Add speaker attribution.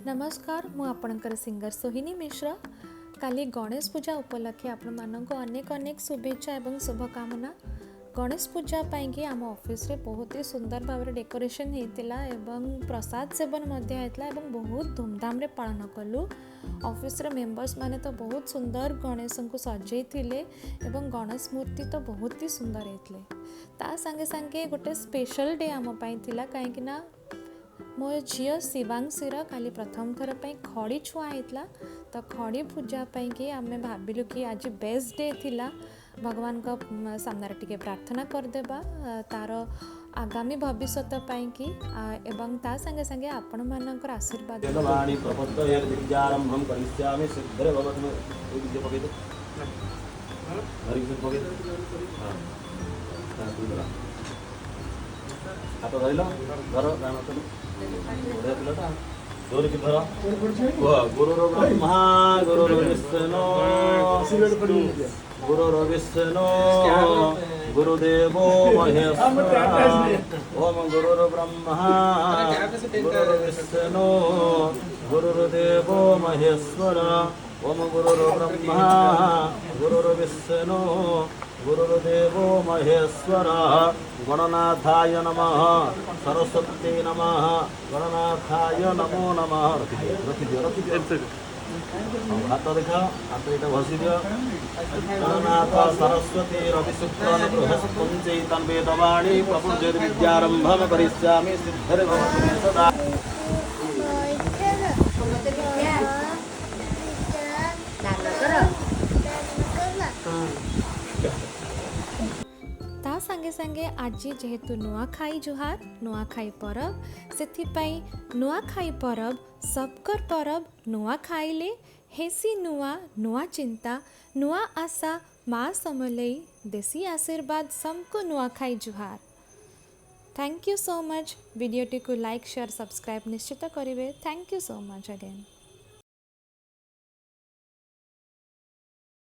Speaker 1: नमस्कार मु आपणकर सिंगर सोहिनी मिश्र। काली गणेश पूजा उपलक्षे आपण अनेक अनेक शुभेच्छा एवं शुभकामना। गणेश पूजा पाई आम ऑफिस रे बहुत ही सुंदर भाव डेकोरेशन होता एवं प्रसाद सेवन होता एवं बहुत धूमधाम रे पालन कलु। ऑफिस रे मेंबर्स माने तो बहुत सुंदर गणेश को सजई थिले एवं गणेश मूर्ति तो बहुत ही सुंदर होते। ता संगे संगे गोटे स्पेशल डे आम पाई थिला कहीं ना मो झील शिवांशीर काली प्रथम थर पर खड़ी छुआ होता। तो खड़ी पूजा पाई आम भाविलु कि आज बेस्ट डे थिला। भगवान को सामने टिके प्रार्थना करदेबा तार आगामी भविष्य पाई कि एवं ता संगे संगे आपण मानकर आशीर्वाद
Speaker 2: हाथ धरल धर जोर की धर गुरुर ब्रह्मा गुरुर विष्णु गुरुर विष्णु गुरुदेवो महेश्वर ओम गुरुर ब्रह्मा गुरुर विष्णु गुरुदेवो महेश्वर ओम गुरुर ब्रह्मा गुरुर विष्णु गुरुदेवो महेश्वर गणनाथाय नमः सरस्वती नमः गणनाथाय नमो नमः। रखी हाथ देखा हाथ ये घसी दियो। गणनाथ सरस्वती रवि शुक्र बृहस्पति चैतन वेदवाणी प्रपुंजर विद्यारंभम करिष्यामि सिद्धर भवतु मे सदा।
Speaker 1: ता संगे संगे आज जेहेतु नुआखाई जुहार नुआखाई परब से नुआखाई परब सबकर परब नुआ खाइले हेसी नुआ नुआ चिंता नुआ आशा माँ समलई देसी आशीर्वाद सबको नुआखाई जुहार। Thank you so much. वीडियोटी को लाइक शेयर सब्सक्राइब निश्चित करेंगे। Thank you so much again.